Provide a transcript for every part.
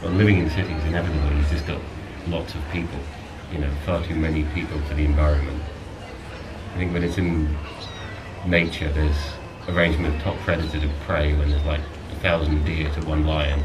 Well, living in cities inevitably, you've just got lots of people, far too many people for the environment. I think when it's in nature, there's arrangement of top predator to prey when there's like 1,000 deer to one lion.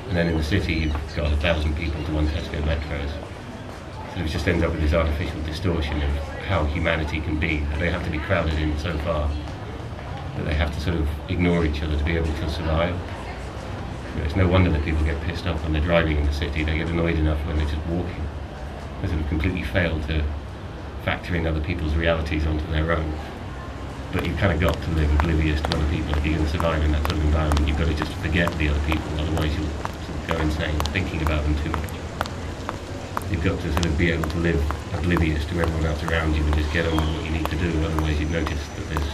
And then in the city, you've got 1,000 people to one Tesco Metros. So it just ends up with this artificial distortion of how humanity can be. They have to be crowded in so far that they have to sort of ignore each other to be able to survive. It's no wonder that people get pissed off when they're driving in the city. They get annoyed enough when they're just walking. They sort of completely fail to factor in other people's realities onto their own. But you've kind of got to live oblivious to other people if you're going to survive in that sort of environment. You've got to just forget the other people, otherwise you'll sort of go insane thinking about them too much. You've got to sort of be able to live oblivious to everyone else around you and just get on with what you need to do, otherwise you'd notice that there's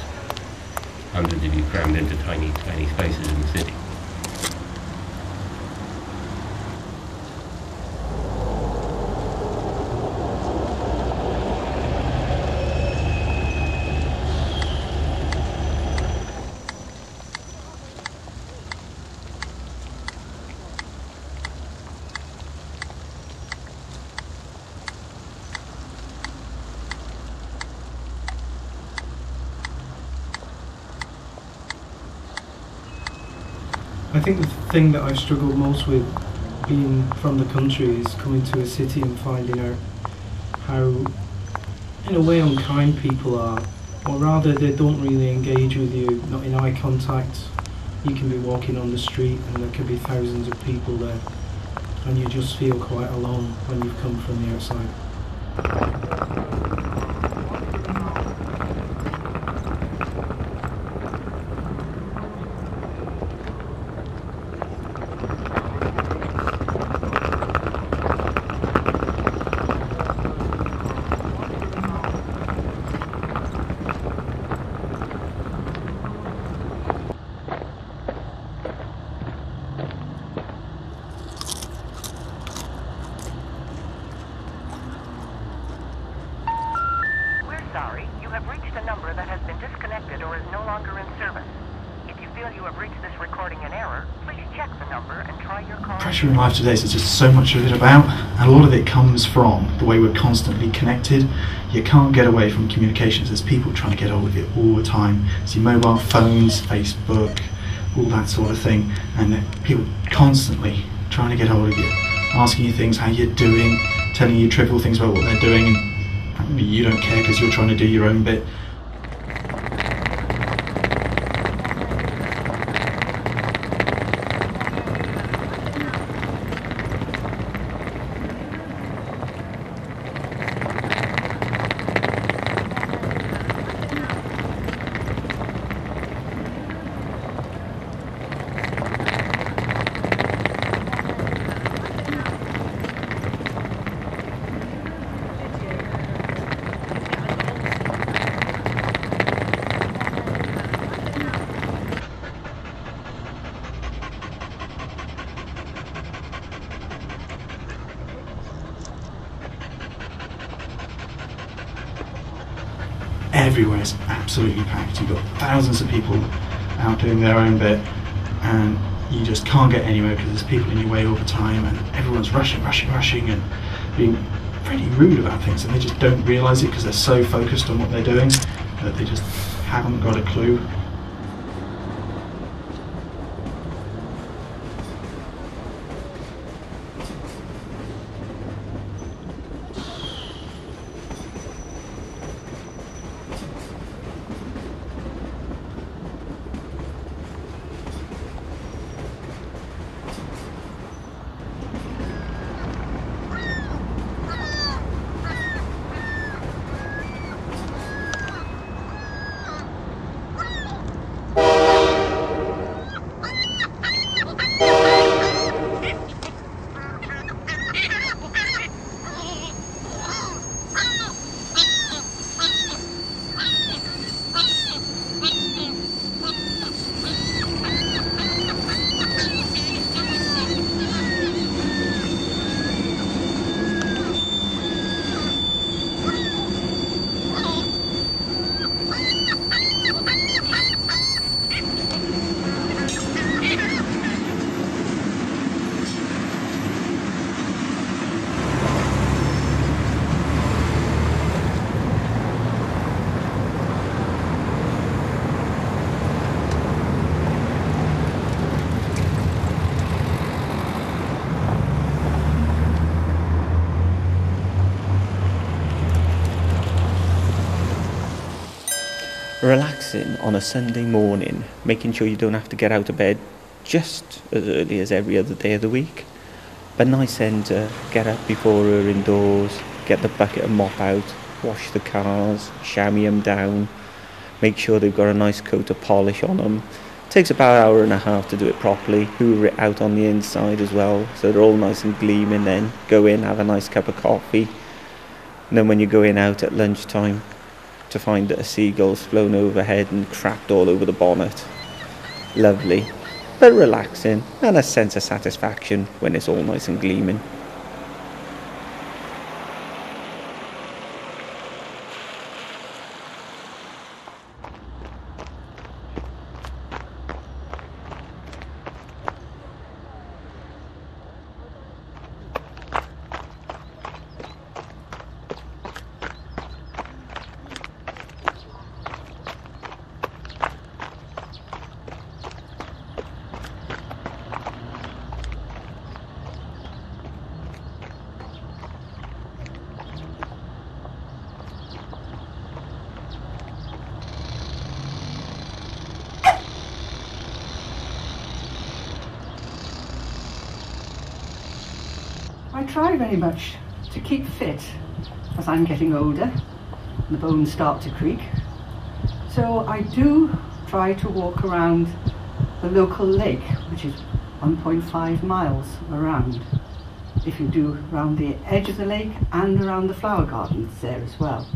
hundreds of you crammed into tiny, tiny spaces in the city. I think the thing that I've struggled most with being from the country is coming to a city and finding out how, in a way, unkind people are, or rather they don't really engage with you, not in eye contact. You can be walking on the street and there can be thousands of people there, and you just feel quite alone when you've come from the outside. Sorry, you have reached a number that has been disconnected or is no longer in service. If you feel you have reached this recording in error, please check the number and try your call. Pressure in life today is just so much of it about, and a lot of it comes from the way we're constantly connected. You can't get away from communications. There's people trying to get hold of you all the time. See mobile phones, Facebook, all that sort of thing, and people constantly trying to get hold of you, asking you things, how you're doing, telling you trivial things about what they're doing, and you don't care because you're trying to do your own bit. Everywhere is absolutely packed. You've got thousands of people out doing their own bit, and you just can't get anywhere because there's people in your way all the time, and everyone's rushing and being pretty rude about things, and they just don't realise it because they're so focused on what they're doing that they just haven't got a clue. Relaxing on a Sunday morning, making sure you don't have to get out of bed just as early as every other day of the week. But nice then to get up before her indoors, get the bucket and mop out, wash the cars, chamois them down, make sure they've got a nice coat of polish on them. Takes about an hour and a half to do it properly, hoover it out on the inside as well, so they're all nice and gleaming. Then go in, have a nice cup of coffee, and then when you're going out at lunchtime, to find that a seagull's flown overhead and crapped all over the bonnet. Lovely, but relaxing, and a sense of satisfaction when it's all nice and gleaming. I try very much to keep fit as I'm getting older and the bones start to creak. So I do try to walk around the local lake, which is 1.5 miles around. If you do around the edge of the lake and around the flower gardens there as well.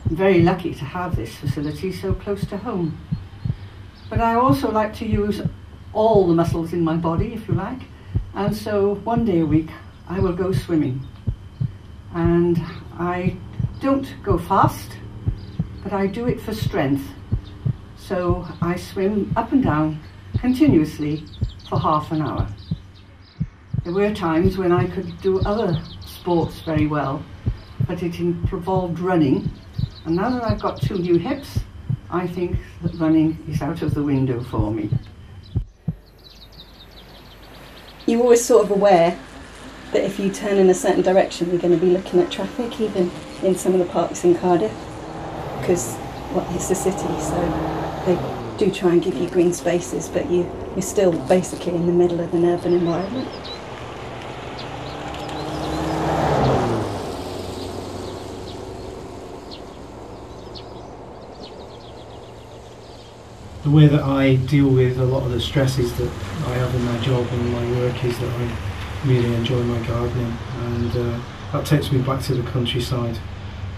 I'm very lucky to have this facility so close to home. But I also like to use all the muscles in my body, if you like, and so one day a week I will go swimming. And I don't go fast, but I do it for strength. So I swim up and down continuously for half an hour. There were times when I could do other sports very well, but it involved running. And now that I've got 2 new hips, I think that running is out of the window for me. You're always sort of aware that if you turn in a certain direction, you're going to be looking at traffic, even in some of the parks in Cardiff, because it's the city, so they do try and give you green spaces, but you're still basically in the middle of an urban environment. The way that I deal with a lot of the stresses that I have in my job and my work is that I really enjoy my gardening, and that takes me back to the countryside,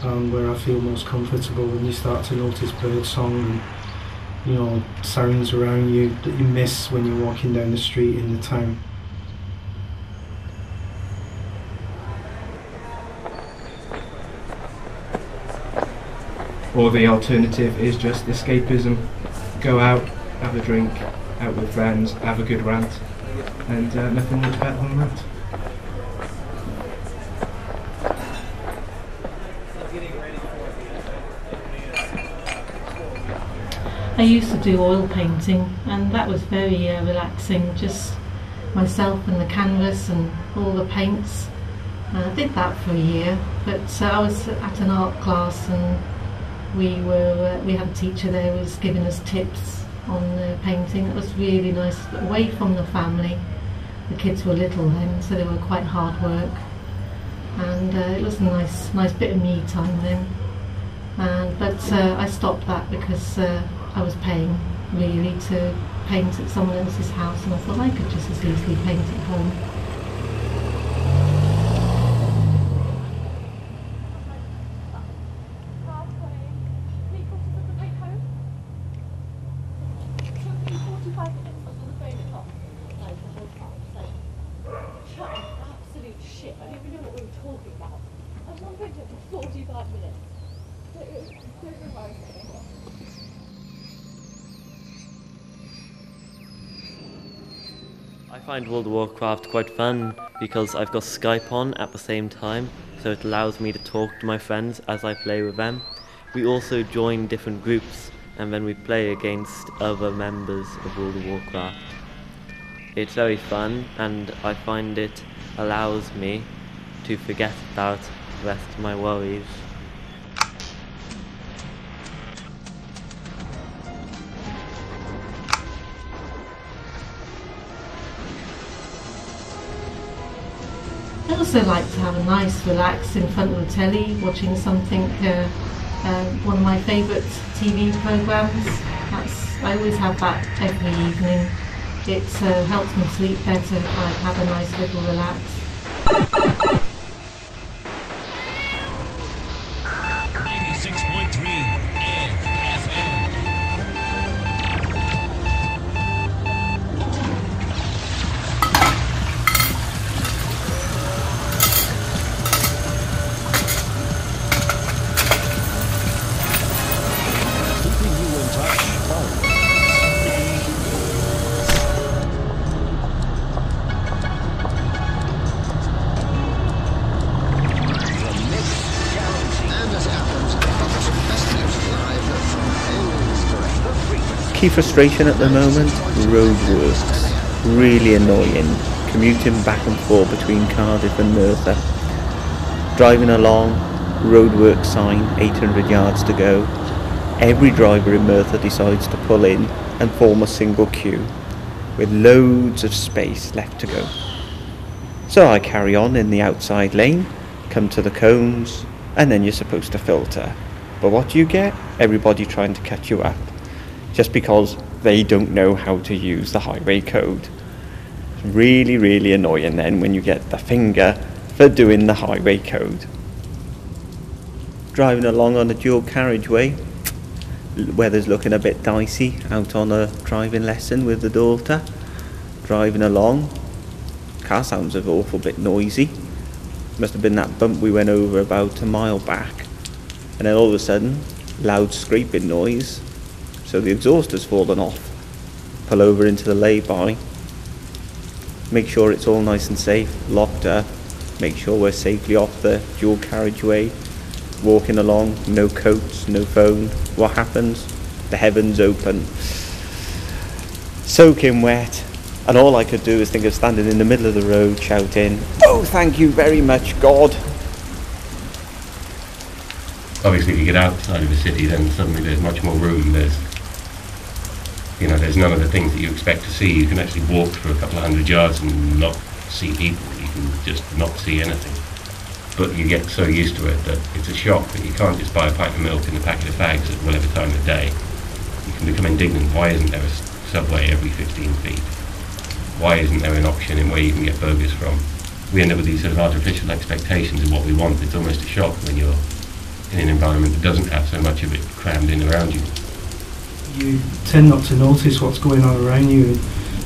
where I feel most comfortable when you start to notice bird song and, you know, sounds around you that you miss when you're walking down the street in the town. Or the alternative is just escapism. Go out, have a drink, out with friends, have a good rant, and nothing much better than that. I used to do oil painting, and that was very relaxing, just myself and the canvas and all the paints. I did that for a year, but I was at an art class and we had a teacher there who was giving us tips on painting. It was really nice, away from the family. The kids were little then, so they were quite hard work, and it was a nice bit of me time then. But I stopped that because I was paying really to paint at someone else's house, and I thought I could just as easily paint at home. I find World of Warcraft quite fun because I've got Skype on at the same time, so it allows me to talk to my friends as I play with them. We also join different groups and then we play against other members of World of Warcraft. It's very fun, and I find it allows me to forget about the rest of my worries. I also like to have a nice relax in front of the telly, watching something, one of my favourite TV programmes. I always have that every evening. It helps me sleep better if I have a nice little relax. 96.3 FM. Keeping you in touch always. Key frustration at the moment, roadworks. Really annoying. Commuting back and forth between Cardiff and Merthyr. Driving along, roadwork sign, 800 yards to go. Every driver in Merthyr decides to pull in and form a single queue, with loads of space left to go. So I carry on in the outside lane, come to the cones, and then you're supposed to filter. But what do you get? Everybody trying to cut you up, just because they don't know how to use the highway code. It's really, really annoying then when you get the finger for doing the highway code. Driving along on a dual carriageway, weather's looking a bit dicey, out on a driving lesson with the daughter. Driving along, car sounds an awful bit noisy. Must have been that bump we went over about a mile back. And then all of a sudden, loud scraping noise. So the exhaust has fallen off. Pull over into the lay-by. Make sure it's all nice and safe, locked up. Make sure we're safely off the dual carriageway. Walking along, no coats, no phone. What happens? The heavens open. Soaking wet. And all I could do is think of standing in the middle of the road shouting, "Oh, thank you very much, God." Obviously, if you get outside of a city, then suddenly there's much more room. There's none of the things that you expect to see. You can actually walk for a couple of hundred yards and not see people. You can just not see anything. But you get so used to it that it's a shock that you can't just buy a pint of milk and a packet of fags at whatever time of day. You can become indignant. Why isn't there a subway every 15 feet? Why isn't there an option in where you can get burgers from? We end up with these sort of artificial expectations of what we want. It's almost a shock when you're in an environment that doesn't have so much of it crammed in around you. You tend not to notice what's going on around you, and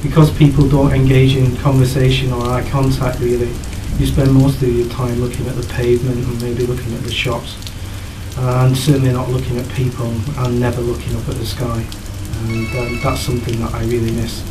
because people don't engage in conversation or eye contact really, you spend most of your time looking at the pavement and maybe looking at the shops, and certainly not looking at people and never looking up at the sky. And that's something that I really miss.